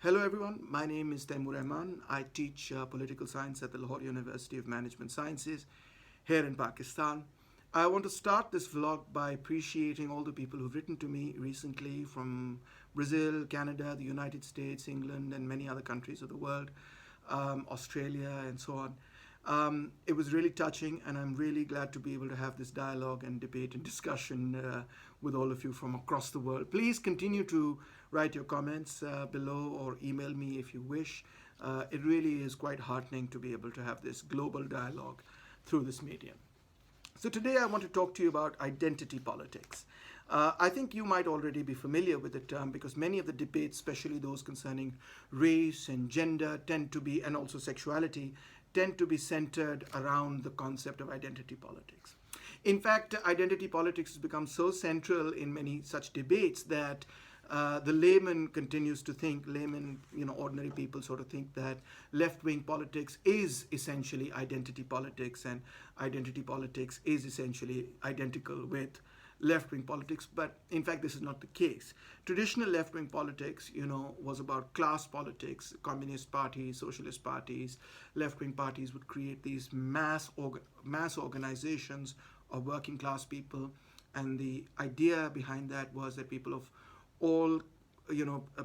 Hello everyone, my name is Taimur Rahman. I teach political science at the Lahore University of Management Sciences here in Pakistan. I want to start this vlog by appreciating all the people who've written to me recently from Brazil, Canada, the United States, England, and many other countries of the world, Australia, and so on. It was really touching, and I'm really glad to be able to have this dialogue and debate and discussion with all of you from across the world. Please continue to write your comments below or email me if you wish. It really is quite heartening to be able to have this global dialogue through this medium. So today I want to talk to you about identity politics. I think you might already be familiar with the term because many of the debates, especially those concerning race and gender, tend to be, and also sexuality, tend to be centered around the concept of identity politics. In fact, identity politics has become so central in many such debates that the layman continues to think, ordinary people sort of think that left-wing politics is essentially identity politics, and identity politics is essentially identical with left-wing politics, but in fact this is not the case. Traditional left-wing politics, was about class politics. Communist parties, socialist parties, left-wing parties would create these mass organizations of working class people, and the idea behind that was that people of all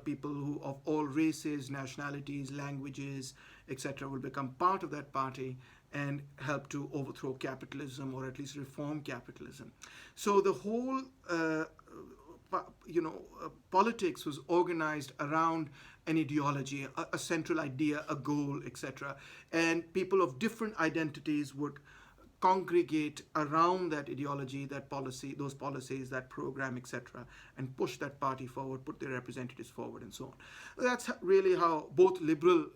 people who of all races, nationalities, languages, etc. will become part of that party and help to overthrow capitalism, or at least reform capitalism. So the whole politics was organized around an ideology, a central idea, a goal, etc. And people of different identities would congregate around that ideology, that policy, those policies, that program, etc., and push that party forward, put their representatives forward, and so on. That's really how both liberal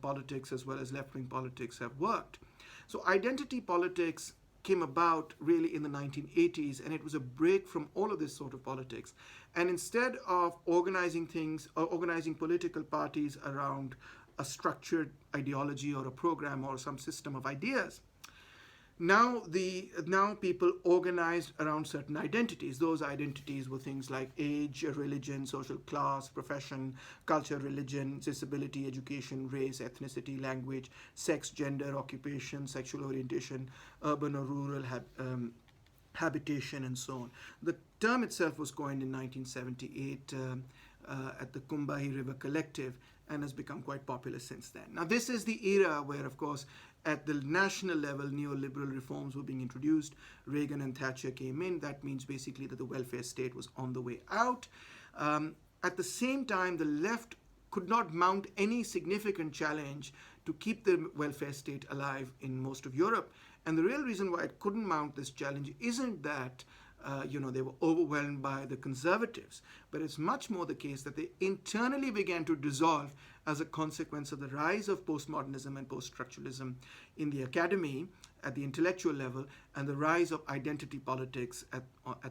politics as well as left-wing politics have worked. So identity politics came about really in the 1980s, and it was a break from all of this sort of politics. And instead of organizing things or organizing political parties around a structured ideology or a program or some system of ideas, now people organized around certain identities. Those identities were things like age, religion, social class, profession, culture, religion, disability, education, race, ethnicity, language, sex, gender, occupation, sexual orientation, urban or rural habitation, and so on. The term itself was coined in 1978 at the Kumbahi River Collective, and has become quite popular since then. Now, this is the era where, of course, at the national level, neoliberal reforms were being introduced. Reagan and Thatcher came in. That means basically that the welfare state was on the way out. At the same time, the left could not mount any significant challenge to keep the welfare state alive in most of Europe. And the real reason why it couldn't mount this challenge isn't that they were overwhelmed by the conservatives, but it's much more the case that they internally began to dissolve as a consequence of the rise of postmodernism and post-structuralism in the academy at the intellectual level, and the rise of identity politics at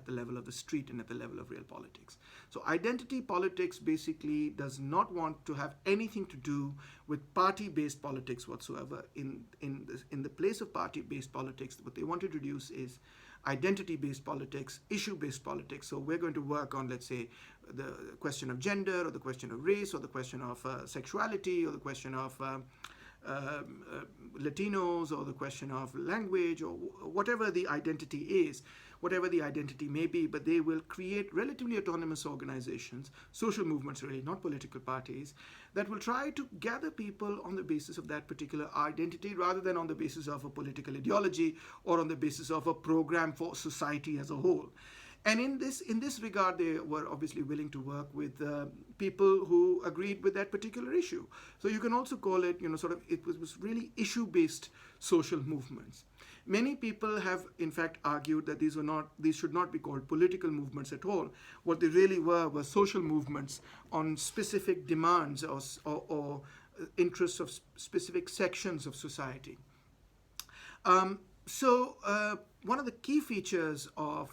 the level of the street and at the level of real politics. So identity politics basically does not want to have anything to do with party-based politics whatsoever. In the place of party-based politics, what they want to introduce is identity-based politics, issue-based politics. So we're going to work on, let's say, the question of gender, or the question of race, or the question of sexuality, or the question of Latinos, or the question of language, or whatever the identity is, whatever the identity may be, but they will create relatively autonomous organizations, social movements really, not political parties, that will try to gather people on the basis of that particular identity rather than on the basis of a political ideology or on the basis of a program for society as a whole. And in this regard, they were obviously willing to work with people who agreed with that particular issue. So you can also call it, it was really issue-based social movements. Many people have, in fact, argued that these should not be called political movements at all. What they really were social movements on specific demands or interests of specific sections of society. One of the key features of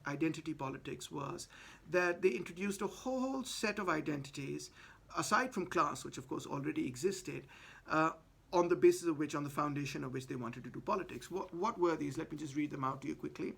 identity politics was that they introduced a whole set of identities, aside from class, which of course already existed, on the basis of which, on the foundation of which they wanted to do politics. What were these? Let me just read them out to you quickly.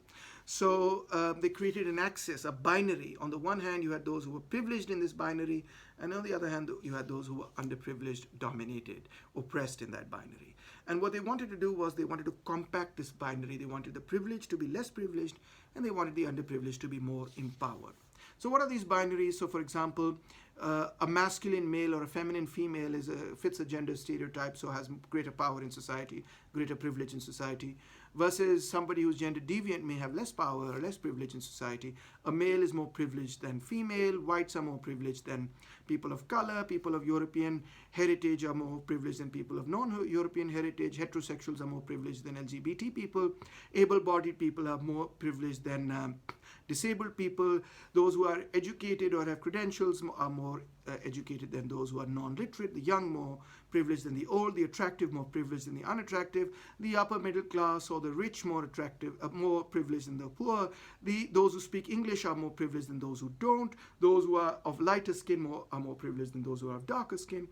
So they created an axis, a binary. On the one hand, you had those who were privileged in this binary, and on the other hand, you had those who were underprivileged, dominated, oppressed in that binary. And what they wanted to do was they wanted to compact this binary. They wanted the privileged to be less privileged, and they wanted the underprivileged to be more empowered. So what are these binaries? So for example, a masculine male or a feminine female fits a gender stereotype, so has greater power in society, greater privilege in society, versus somebody who's gender deviant may have less power or less privilege in society. A male is more privileged than female, whites are more privileged than people of color, people of European heritage are more privileged than people of non-European heritage, heterosexuals are more privileged than LGBT people, able-bodied people are more privileged than disabled people, those who are educated or have credentials are more educated than those who are non-literate, the young more privileged than the old, the attractive more privileged than the unattractive, the upper middle class or the rich more privileged than the poor, those who speak English are more privileged than those who don't, those who are of lighter skin are more privileged than those who are of darker skin.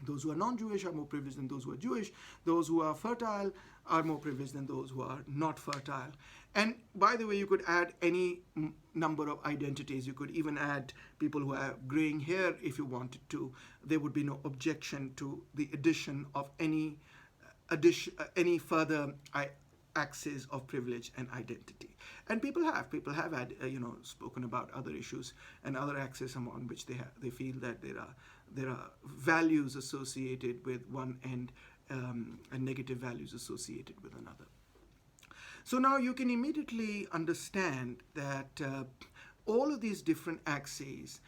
Those who are non-Jewish are more privileged than those who are Jewish. Those who are fertile are more privileged than those who are not fertile. And by the way, you could add any number of identities. You could even add people who have graying hair if you wanted to. There would be no objection to the addition of any further axes of privilege and identity. And people have had spoken about other issues and other axes on which they feel that there are values associated with one end and negative values associated with another. So now you can immediately understand that all of these different axes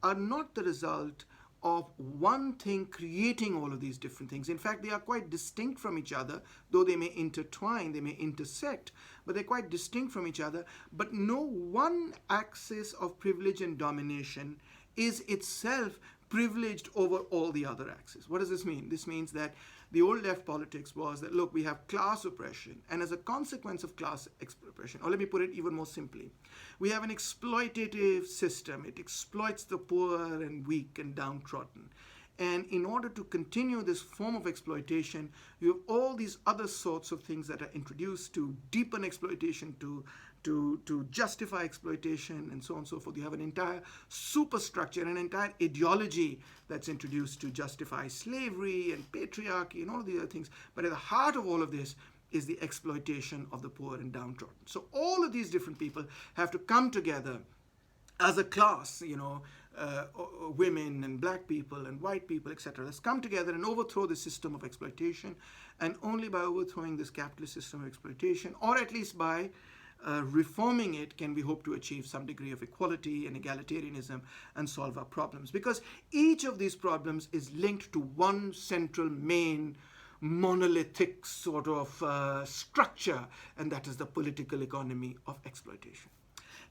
are not the result of one thing creating all of these different things. In fact, they are quite distinct from each other, though they may intertwine, they may intersect, but they're quite distinct from each other. But no one axis of privilege and domination is itself privileged over all the other axes. What does this mean? This means that the old left politics was that, look, we have class oppression, and as a consequence of class oppression, or let me put it even more simply, we have an exploitative system. It exploits the poor and weak and downtrodden. And in order to continue this form of exploitation, you have all these other sorts of things that are introduced to deepen exploitation, to justify exploitation, and so on and so forth. You have an entire superstructure, an entire ideology that's introduced to justify slavery and patriarchy and all of the other things. But at the heart of all of this is the exploitation of the poor and downtrodden. So all of these different people have to come together as a class, women and black people and white people, etc. Let's come together and overthrow the system of exploitation. And only by overthrowing this capitalist system of exploitation, or at least by reforming it, can we hope to achieve some degree of equality and egalitarianism and solve our problems. Because each of these problems is linked to one central main monolithic sort of structure, and that is the political economy of exploitation.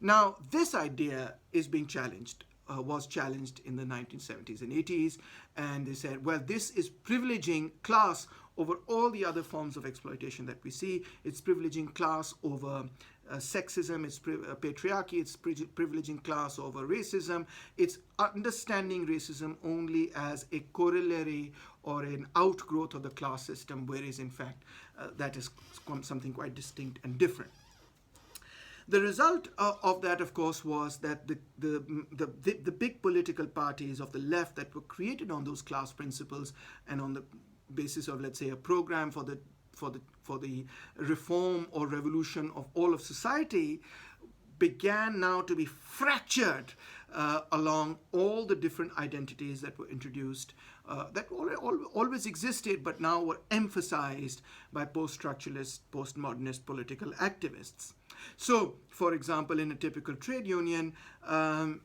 Now, this idea is being challenged, was challenged in the 1970s and 80s, and they said, well, this is privileging class over all the other forms of exploitation that we see. It's privileging class over sexism, it's patriarchy, it's privileging class over racism. It's understanding racism only as a corollary or an outgrowth of the class system, whereas in fact that is something quite distinct and different. The result of that, of course, was that the big political parties of the left that were created on those class principles and on the basis of, let's say, a program for the reform or revolution of all of society, began now to be fractured along all the different identities that were introduced, that always existed, but now were emphasized by post-structuralist, post-modernist political activists. So, for example, in a typical trade union, a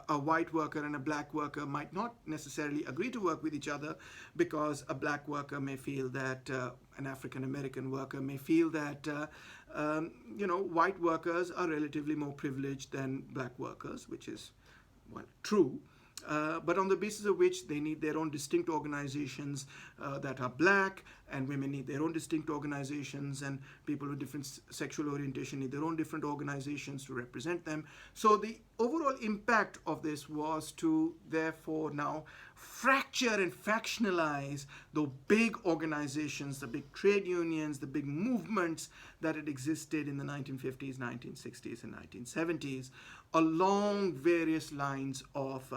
white worker and a black worker might not necessarily agree to work with each other, because a black worker may feel that an African-American worker may feel that white workers are relatively more privileged than black workers, which is, well, true. But on the basis of which they need their own distinct organizations that are black and women need their own distinct organizations, and people with different sexual orientation need their own different organizations to represent them. So the overall impact of this was to therefore now fracture and factionalize the big organizations, the big trade unions, the big movements that had existed in the 1950s, 1960s, and 1970s along various lines of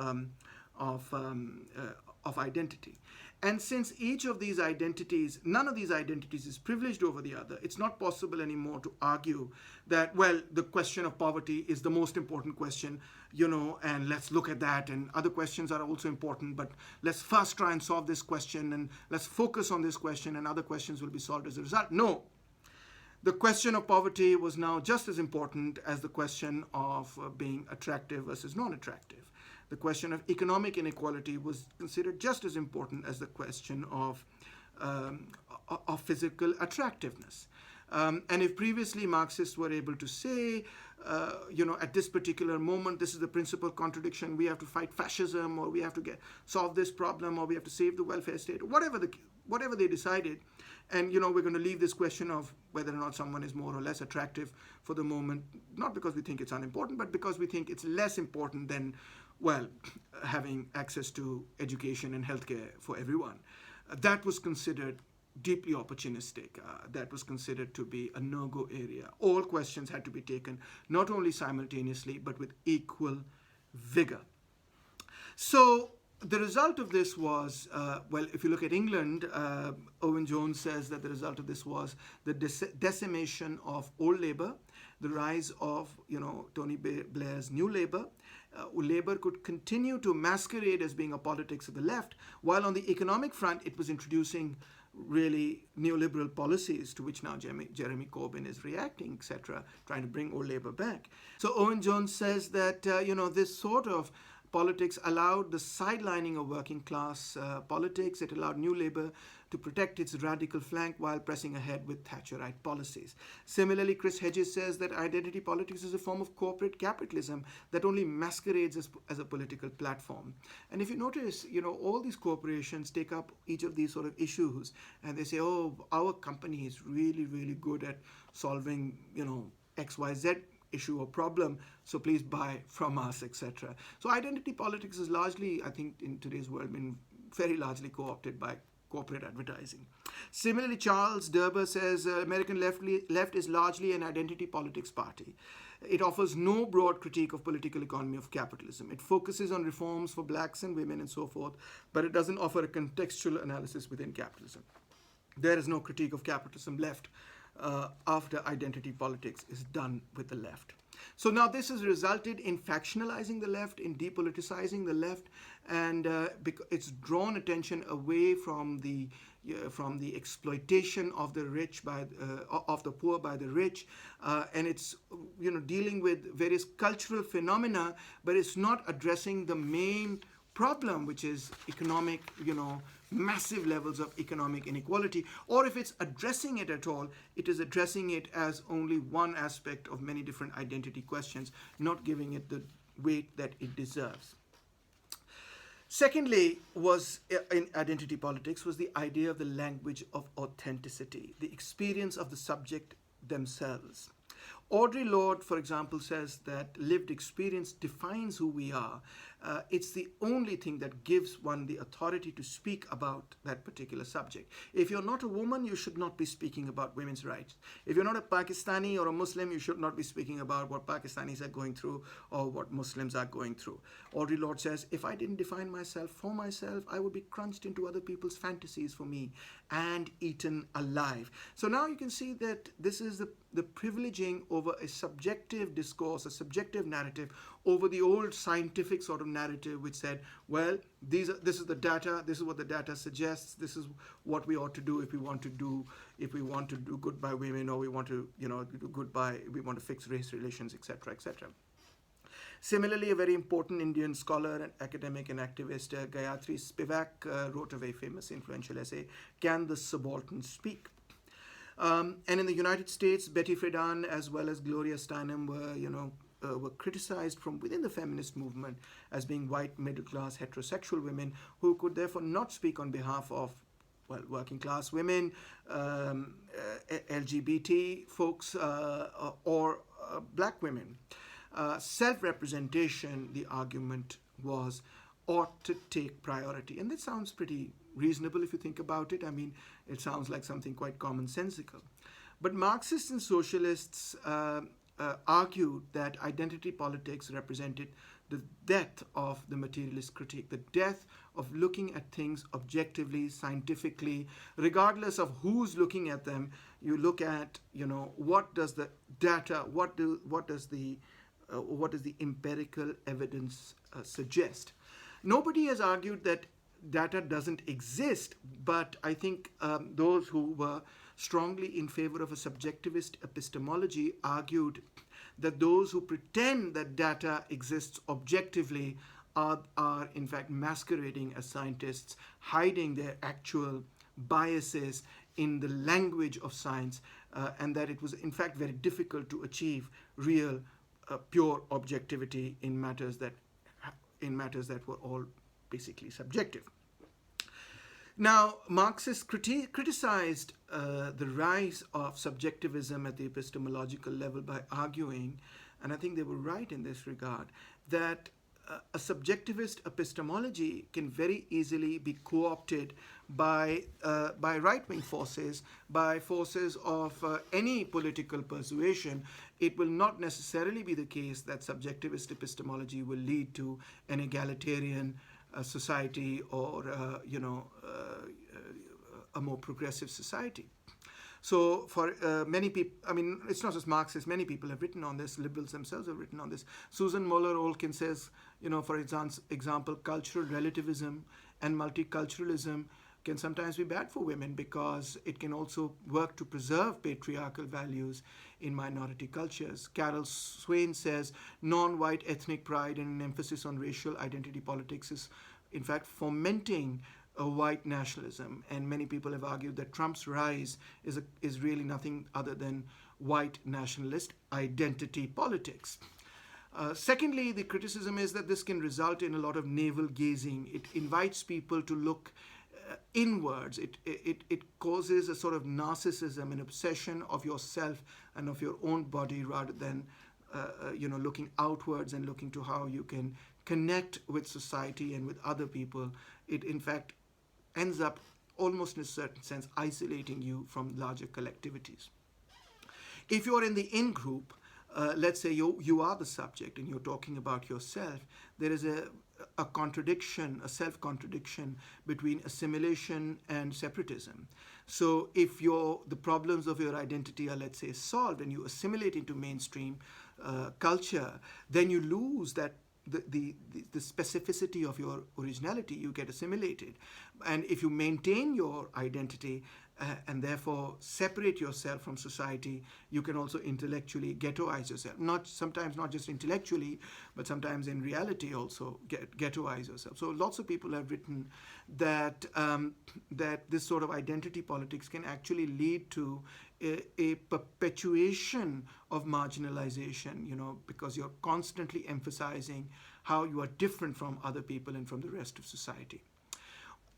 identity. And since each of these identities, none of these identities is privileged over the other, it's not possible anymore to argue that, well, the question of poverty is the most important question, and let's look at that, and other questions are also important, but let's first try and solve this question, and let's focus on this question, and other questions will be solved as a result. No. The question of poverty was now just as important as the question of being attractive versus non-attractive. The question of economic inequality was considered just as important as the question of physical attractiveness. And if previously Marxists were able to say, at this particular moment, this is the principal contradiction, we have to fight fascism, or we have to solve this problem, or we have to save the welfare state, or whatever they decided, and we're going to leave this question of whether or not someone is more or less attractive for the moment, not because we think it's unimportant, but because we think it's less important than, well, having access to education and healthcare for everyone. That was considered deeply opportunistic. That was considered to be a no-go area. All questions had to be taken, not only simultaneously, but with equal vigor. So the result of this was, if you look at England, Owen Jones says that the result of this was the decimation of old Labour, the rise of, Tony Blair's New Labour. Labour could continue to masquerade as being a politics of the left, while on the economic front, it was introducing really neoliberal policies to which now Jeremy Corbyn is reacting, etc., trying to bring old Labour back. So Owen Jones says that, this sort of politics allowed the sidelining of working class politics. It allowed New Labour to protect its radical flank while pressing ahead with Thatcherite policies. Similarly, Chris Hedges says that identity politics is a form of corporate capitalism that only masquerades as a political platform. And if you notice, all these corporations take up each of these sort of issues, and they say, oh, our company is really, really good at solving, XYZ issue or problem, so please buy from us, etc. So identity politics is largely, I think, in today's world, been very largely co-opted by corporate advertising. Similarly, Charles Derber says American left is largely an identity politics party. It offers no broad critique of political economy of capitalism. It focuses on reforms for blacks and women and so forth, but it doesn't offer a contextual analysis within capitalism. There is no critique of capitalism left after identity politics is done with the left. So now this has resulted in factionalizing the left, in depoliticizing the left, and it's drawn attention away from the exploitation of the rich of the poor by the rich, and it's dealing with various cultural phenomena, but it's not addressing the main problem, which is economic, massive levels of economic inequality, or if it's addressing it at all, it is addressing it as only one aspect of many different identity questions, not giving it the weight that it deserves. Secondly, was in identity politics was the idea of the language of authenticity, the experience of the subject themselves. Audre Lorde, for example, says that lived experience defines who we are. It's the only thing that gives one the authority to speak about that particular subject. If you're not a woman, you should not be speaking about women's rights. If you're not a Pakistani or a Muslim, you should not be speaking about what Pakistanis are going through or what Muslims are going through. Audre Lorde says, if I didn't define myself for myself, I would be crunched into other people's fantasies for me and eaten alive. So now you can see that this is the privileging over a subjective discourse, a subjective narrative, over the old scientific sort of narrative which said, well, this is the data, this is what the data suggests, this is what we ought to do if we want to do good by women, or we want to do good by, we want to fix race relations, etc., etc. Similarly, a very important Indian scholar and academic and activist, Gayatri Spivak, wrote a very famous, influential essay, Can the Subaltern Speak? And in the United States, Betty Friedan as well as Gloria Steinem were criticized from within the feminist movement as being white, middle-class, heterosexual women who could therefore not speak on behalf of well, working class women, LGBT folks, or black women. Self-representation, the argument was, ought to take priority. And that sounds pretty reasonable if you think about it. I mean, it sounds like something quite commonsensical. But Marxists and socialists argued that identity politics represented the death of the materialist critique, the death of looking at things objectively, scientifically, regardless of who's looking at them. You look at, what does the data, what does the empirical evidence suggest? Nobody has argued that data doesn't exist, but I think those who were strongly in favor of a subjectivist epistemology argued that those who pretend that data exists objectively are in fact masquerading as scientists, hiding their actual biases in the language of science, and that it was in fact very difficult to achieve real pure objectivity in matters that were all basically subjective. Now, Marxists criticized the rise of subjectivism at the epistemological level by arguing, and I think they were right in this regard, that a subjectivist epistemology can very easily be co-opted by right-wing forces, by forces of any political persuasion. It will not necessarily be the case that subjectivist epistemology will lead to an egalitarian society or a more progressive society. So for many people, I mean, it's not just Marxists, many people have written on this, liberals themselves have written on this. Susan Moller-Olkin says, for example, cultural relativism and multiculturalism can sometimes be bad for women because it can also work to preserve patriarchal values in minority cultures. Carol Swain says non-white ethnic pride and an emphasis on racial identity politics is in fact fomenting a white nationalism, and many people have argued that Trump's rise is really nothing other than white nationalist identity politics. Secondly, the criticism is that this can result in a lot of navel gazing. It invites people to look inwards. It causes a sort of narcissism, an obsession of yourself and of your own body rather than looking outwards and looking to how you can connect with society and with other people. It in fact ends up almost in a certain sense isolating you from larger collectivities. If you're in the in-group, let's say you are the subject and you're talking about yourself, there is a contradiction, a self-contradiction between assimilation and separatism. So if the problems of your identity are, let's say, solved and you assimilate into mainstream culture, then you lose that the specificity of your originality. You get assimilated. And if you maintain your identity and therefore separate yourself from society, you can also intellectually ghettoize yourself. Sometimes not just intellectually, but sometimes in reality also ghettoize yourself. So lots of people have written that that this sort of identity politics can actually lead to a perpetuation of marginalization, because you're constantly emphasizing how you are different from other people and from the rest of society.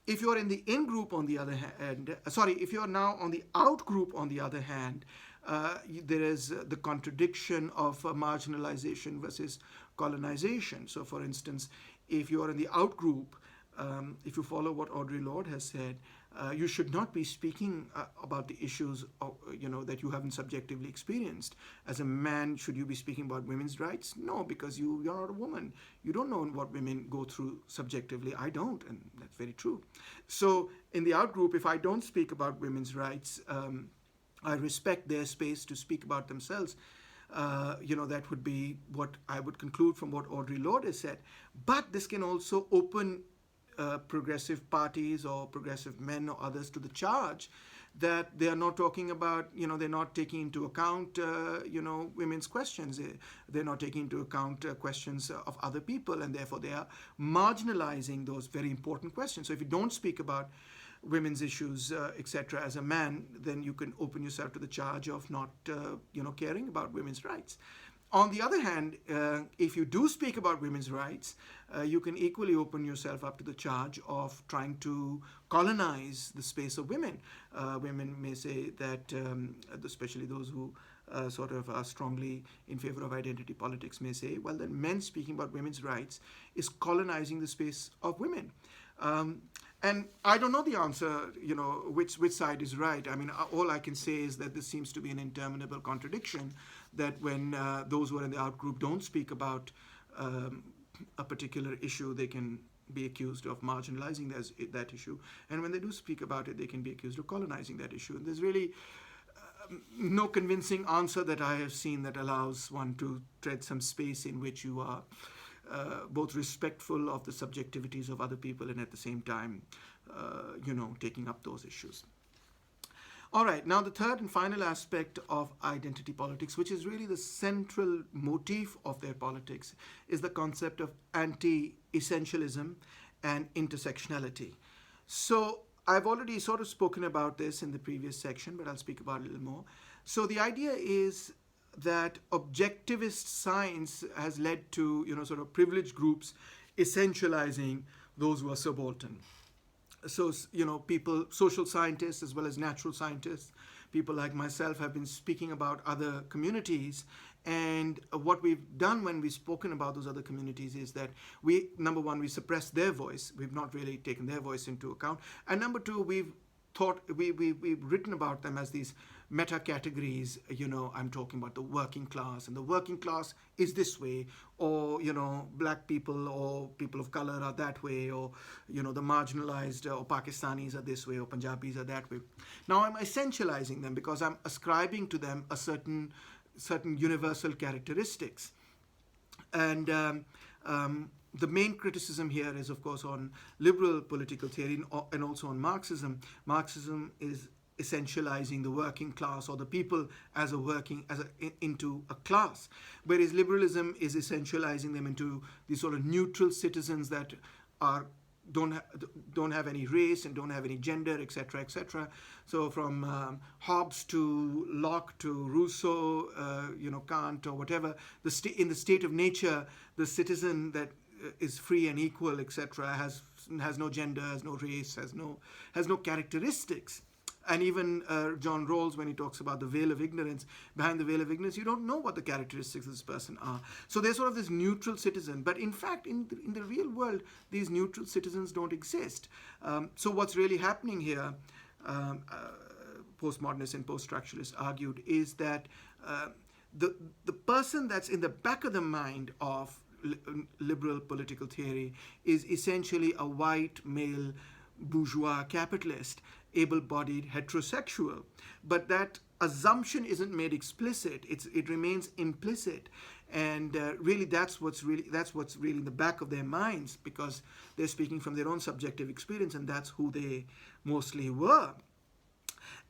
If you're in the in-group on the other hand, if you're now on the out-group on the other hand, there is the contradiction of marginalization versus colonization. So for instance, if you're in the out-group, if you follow what Audre Lorde has said, you should not be speaking about the issues that you haven't subjectively experienced. As a man, should you be speaking about women's rights? No, because you're not a woman. You don't know what women go through subjectively. I don't, and that's very true. So in the out-group, if I don't speak about women's rights, I respect their space to speak about themselves. That would be what I would conclude from what Audre Lorde has said. But this can also open progressive parties or progressive men or others to the charge that they are not talking about, they're not taking into account, women's questions. They're not taking into account questions of other people, and therefore they are marginalizing those very important questions. So if you don't speak about women's issues, etc., as a man, then you can open yourself to the charge of not, caring about women's rights. On the other hand, if you do speak about women's rights, you can equally open yourself up to the charge of trying to colonize the space of women. Women may say that, especially those who sort of are strongly in favor of identity politics, may say, well, then men speaking about women's rights is colonizing the space of women. And I don't know the answer, which side is right. I mean, all I can say is that this seems to be an interminable contradiction, that when those who are in the out group don't speak about a particular issue, they can be accused of marginalizing that issue. And when they do speak about it, they can be accused of colonizing that issue. And there's really no convincing answer that I have seen that allows one to tread some space in which you are both respectful of the subjectivities of other people and at the same time, taking up those issues. All right, now the third and final aspect of identity politics, which is really the central motif of their politics, is the concept of anti-essentialism and intersectionality. So I've already sort of spoken about this in the previous section, but I'll speak about it a little more. So the idea is that objectivist science has led to, sort of privileged groups essentializing those who are subaltern. So, people, social scientists as well as natural scientists, people like myself have been speaking about other communities. And what we've done when we've spoken about those other communities is that number one, we suppress their voice. We've not really taken their voice into account. And number two, we've written about them as these meta categories. I'm talking about the working class, and the working class is this way, or black people or people of color are that way, or the marginalized or Pakistanis are this way, or Punjabis are that way. Now I'm essentializing them because I'm ascribing to them a certain universal characteristics. And the main criticism here is, of course, on liberal political theory and also on Marxism. Marxism is essentializing the working class or the people into a class, whereas liberalism is essentializing them into these sort of neutral citizens that don't have any race and don't have any gender, etc., etc. So from Hobbes to Locke to Rousseau, Kant or whatever, in the state of nature, the citizen that is free and equal, etc., has no gender, has no race, has no characteristics. And even John Rawls, when he talks about the veil of ignorance, behind the veil of ignorance, you don't know what the characteristics of this person are. So there's sort of this neutral citizen. But in fact, in the real world, these neutral citizens don't exist. So what's really happening here, postmodernists and post-structuralists argued, is that the person that's in the back of the mind of liberal political theory is essentially a white male bourgeois capitalist, able-bodied heterosexual. But that assumption isn't made explicit, it remains implicit. And really that's what's really in the back of their minds, because they're speaking from their own subjective experience, and that's who they mostly were.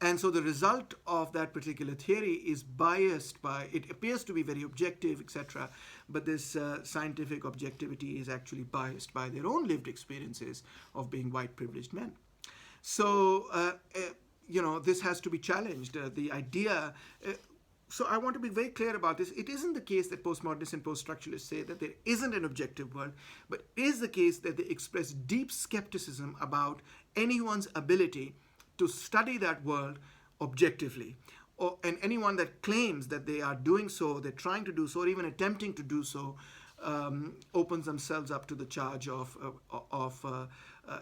And so the result of that particular theory is biased by, it appears to be very objective, etc., but this scientific objectivity is actually biased by their own lived experiences of being white privileged men. So, this has to be challenged. The idea, so I want to be very clear about this. It isn't the case that postmodernists and post-structuralists say that there isn't an objective world, but it is the case that they express deep skepticism about anyone's ability to study that world objectively. And anyone that claims that they are doing so, they're trying to do so, or even attempting to do so, opens themselves up to the charge of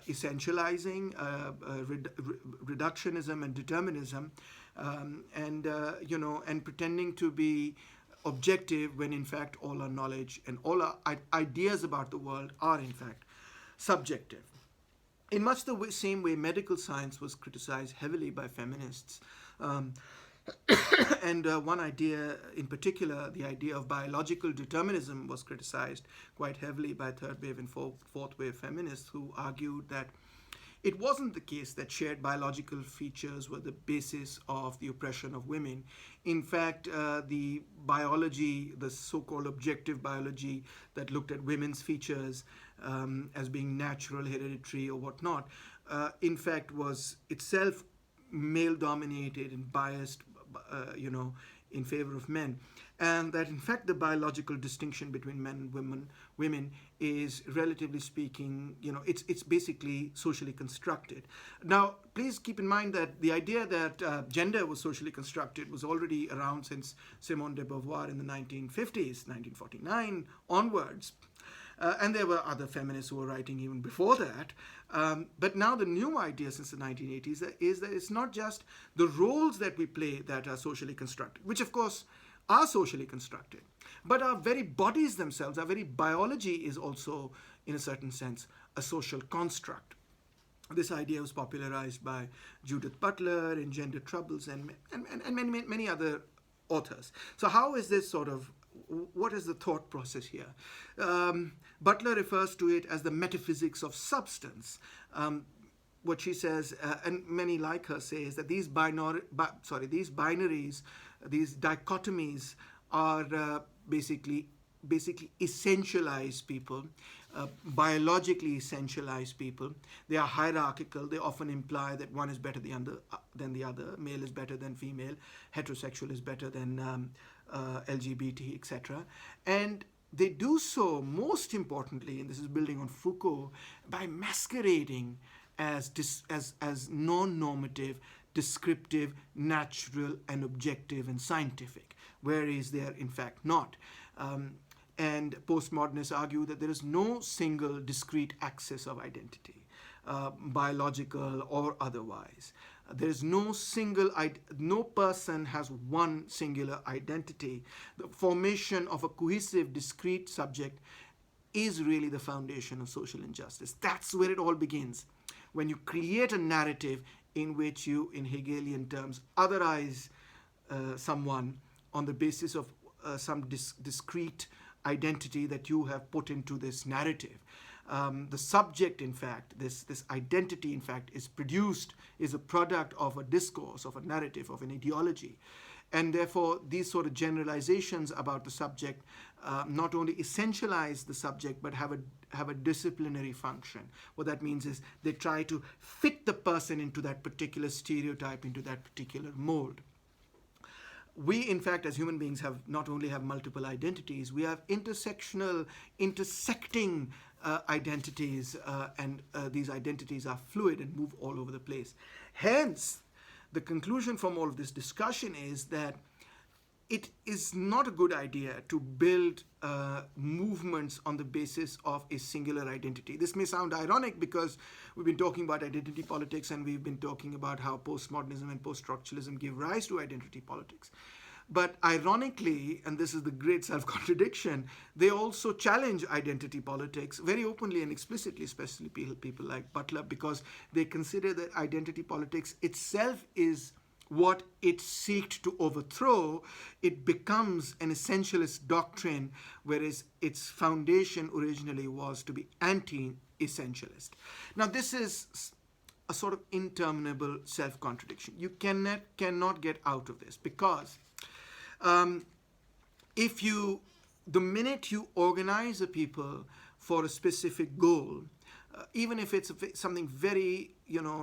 essentializing, reductionism and determinism, and pretending to be objective when in fact all our knowledge and all our ideas about the world are in fact subjective. In much the same way, medical science was criticized heavily by feminists. And one idea in particular, the idea of biological determinism, was criticized quite heavily by third wave and fourth wave feminists, who argued that it wasn't the case that shared biological features were the basis of the oppression of women. In fact, the biology, the so-called objective biology that looked at women's features as being natural, hereditary, or whatnot, in fact was itself male-dominated and biased, in favor of men, and that in fact the biological distinction between men and women is, relatively speaking, it's basically socially constructed. Now, please keep in mind that the idea that gender was socially constructed was already around since Simone de Beauvoir in the 1950s, 1949 onwards. And there were other feminists who were writing even before that. But now the new idea since the 1980s is that it's not just the roles that we play that are socially constructed, which of course are socially constructed, but our very bodies themselves, our very biology is also, in a certain sense, a social construct. This idea was popularized by Judith Butler in Gender Troubles and many other authors. So how is this what is the thought process here? Butler refers to it as the metaphysics of substance. What she says, and many like her say, is that these binaries, these dichotomies are basically essentialized people, biologically essentialized people. They are hierarchical. They often imply that one is better than the other. Male is better than female. Heterosexual is better than LGBT, etc. And they do so, most importantly, and this is building on Foucault, by masquerading as non-normative, descriptive, natural, and objective and scientific, whereas they are in fact not. And postmodernists argue that there is no single discrete axis of identity, biological or otherwise. There is no person has one singular identity. The formation of a cohesive, discrete subject is really the foundation of social injustice. That's where it all begins. When you create a narrative in which you, in Hegelian terms, otherize someone on the basis of some discrete identity that you have put into this narrative. The subject, in fact, this identity, in fact, is a product of a discourse, of a narrative, of an ideology. And therefore, these sort of generalizations about the subject not only essentialize the subject, but have a disciplinary function. What that means is they try to fit the person into that particular stereotype, into that particular mold. We, in fact, as human beings, not only have multiple identities, we have intersecting identities, and these identities are fluid and move all over the place. Hence, the conclusion from all of this discussion is that it is not a good idea to build movements on the basis of a singular identity. This may sound ironic because we've been talking about identity politics and we've been talking about how postmodernism and post-structuralism give rise to identity politics. But ironically, and this is the great self-contradiction, they also challenge identity politics very openly and explicitly, especially people like Butler, because they consider that identity politics itself is what it seeks to overthrow. It becomes an essentialist doctrine, whereas its foundation originally was to be anti-essentialist. Now, this is a sort of interminable self-contradiction. You cannot get out of this, because the minute you organize a people for a specific goal, even if it's something very,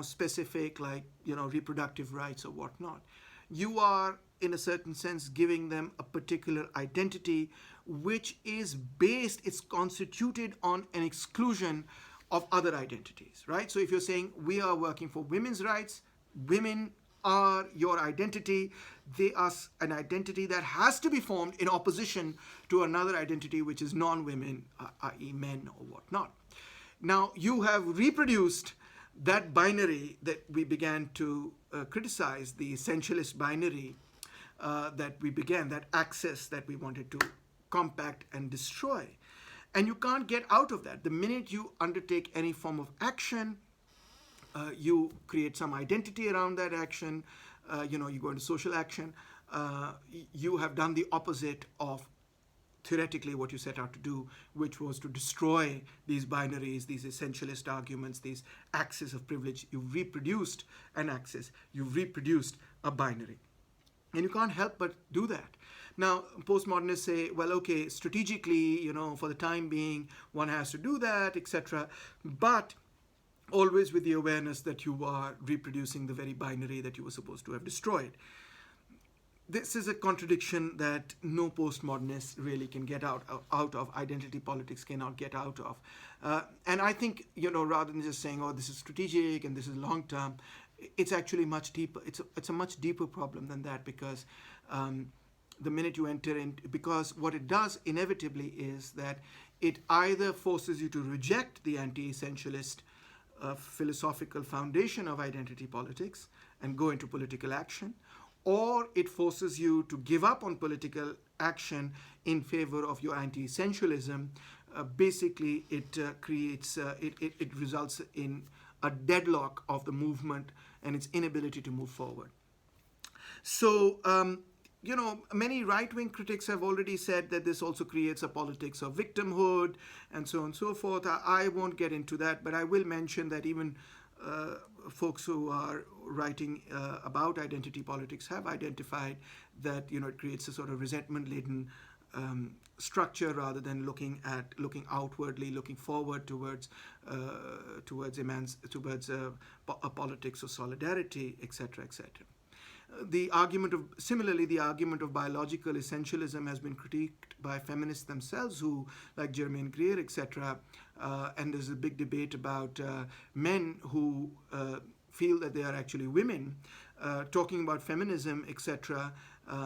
specific, like, reproductive rights or whatnot, you are, in a certain sense, giving them a particular identity, which is it's constituted on an exclusion of other identities, right? So if you're saying we are working for women's rights, women are your identity, they are an identity that has to be formed in opposition to another identity which is non-women, i.e. men or whatnot. Now, you have reproduced that binary that we began to criticize, the essentialist binary that axis that we wanted to compact and destroy. And you can't get out of that. The minute you undertake any form of action, you create some identity around that action, you go into social action, you have done the opposite of theoretically what you set out to do, which was to destroy these binaries, these essentialist arguments, these axes of privilege. You've reproduced an axis, you've reproduced a binary. And you can't help but do that. Now, postmodernists say, well, okay, strategically, for the time being, one has to do that, etc. But always with the awareness that you are reproducing the very binary that you were supposed to have destroyed. this is a contradiction that no postmodernist really can get out of. Identity politics cannot get out of. And I think, rather than just saying, oh, this is strategic and this is long term, it's actually much deeper. It's a much deeper problem than that, because the minute you enter in, because what it does inevitably is that it either forces you to reject the anti-essentialist philosophical foundation of identity politics and go into political action, or it forces you to give up on political action in favor of your anti-essentialism. Basically, it it results in a deadlock of the movement and its inability to move forward. So, many right-wing critics have already said that this also creates a politics of victimhood and so on and so forth. I won't get into that, but I will mention that even folks who are writing about identity politics have identified that it creates a sort of resentment-laden structure, rather than looking outwardly, looking forward towards a politics of solidarity, etc., etc. The argument of biological essentialism has been critiqued by feminists themselves, who, like Germaine Greer, etc. And there's a big debate about men who feel that they are actually women, talking about feminism, etc.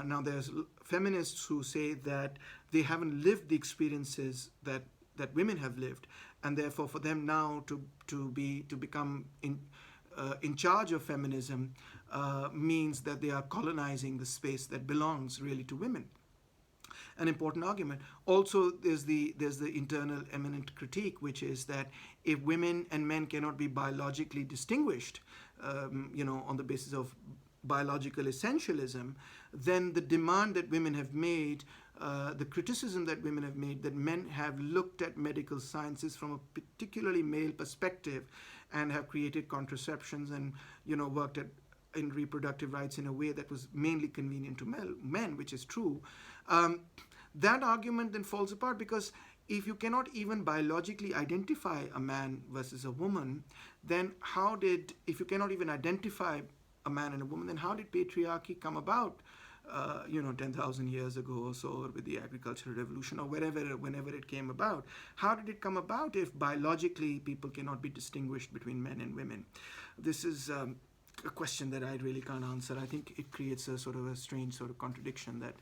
Now, there's feminists who say that they haven't lived the experiences that women have lived, and therefore, for them now to become in charge of feminism means that they are colonizing the space that belongs really to women. An important argument. Also, there's the internal eminent critique, which is that if women and men cannot be biologically distinguished, on the basis of biological essentialism, then the demand that women have made, the criticism that women have made, that men have looked at medical sciences from a particularly male perspective and have created contraceptions and worked in reproductive rights in a way that was mainly convenient to men, which is true. That argument then falls apart, because if you cannot even biologically identify a man versus a woman, then if you cannot even identify a man and a woman, then how did patriarchy come about? 10,000 years ago or so, or with the agricultural revolution, or whenever it came about. How did it come about if biologically people cannot be distinguished between men and women? This is a question that I really can't answer. I think it creates a sort of a strange sort of contradiction that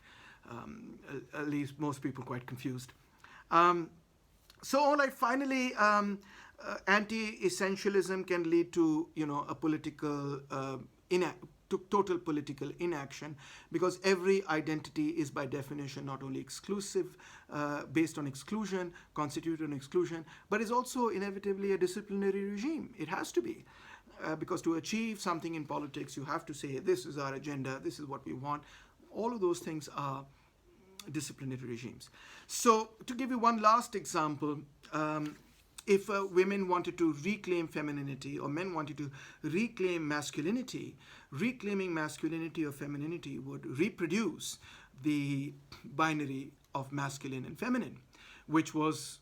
leaves most people quite confused. Finally, anti-essentialism can lead to a political to total political inaction, because every identity is by definition not only exclusive, based on exclusion, constituted on exclusion, but is also inevitably a disciplinary regime. It has to be. Because to achieve something in politics, you have to say, this is our agenda, this is what we want. All of those things are disciplinary regimes. So, to give you one last example, if women wanted to reclaim femininity, or men wanted to reclaim masculinity, reclaiming masculinity or femininity would reproduce the binary of masculine and feminine, which is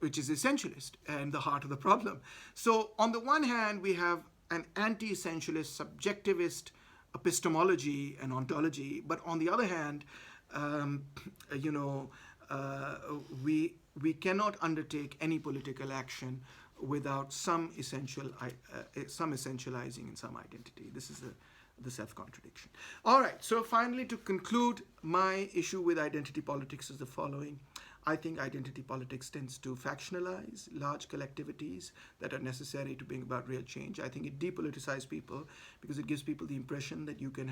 essentialist and the heart of the problem. So on the one hand, we have an anti-essentialist, subjectivist epistemology and ontology, but on the other hand, we cannot undertake any political action without some essentializing in some identity. This is the self-contradiction. All right, so finally, to conclude, my issue with identity politics is the following. I think identity politics tends to factionalize large collectivities that are necessary to bring about real change. I think it depoliticizes people, because it gives people the impression that you can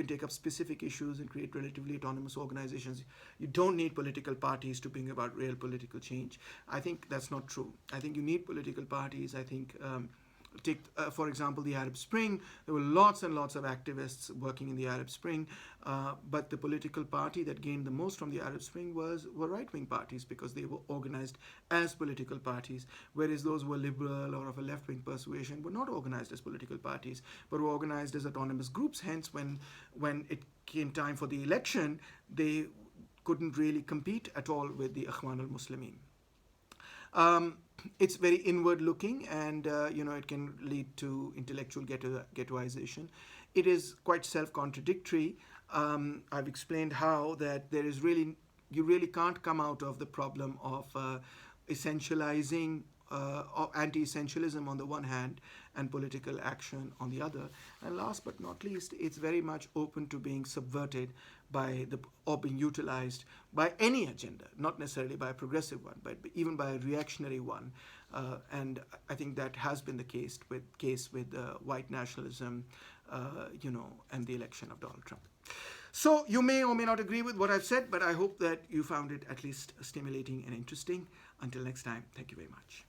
take up specific issues and create relatively autonomous organizations. You don't need political parties to bring about real political change. I think that's not true. I think you need political parties. I think take, for example, the Arab Spring. There were lots and lots of activists working in the Arab Spring, but the political party that gained the most from the Arab Spring were right-wing parties, because they were organized as political parties, whereas those who were liberal or of a left-wing persuasion were not organized as political parties, but were organized as autonomous groups. Hence, when it came time for the election, they couldn't really compete at all with the Ikhwan al-Muslimin. It's very inward-looking, and it can lead to intellectual ghettoization. It is quite self-contradictory, I've explained how that there is really, you really can't come out of the problem of essentializing or anti-essentialism on the one hand and political action on the other. And last but not least, it's very much open to being subverted by the, or being utilized by any agenda, not necessarily by a progressive one, but even by a reactionary one. And I think that has been the case with white nationalism, and the election of Donald Trump. So you may or may not agree with what I've said, but I hope that you found it at least stimulating and interesting. Until next time, thank you very much.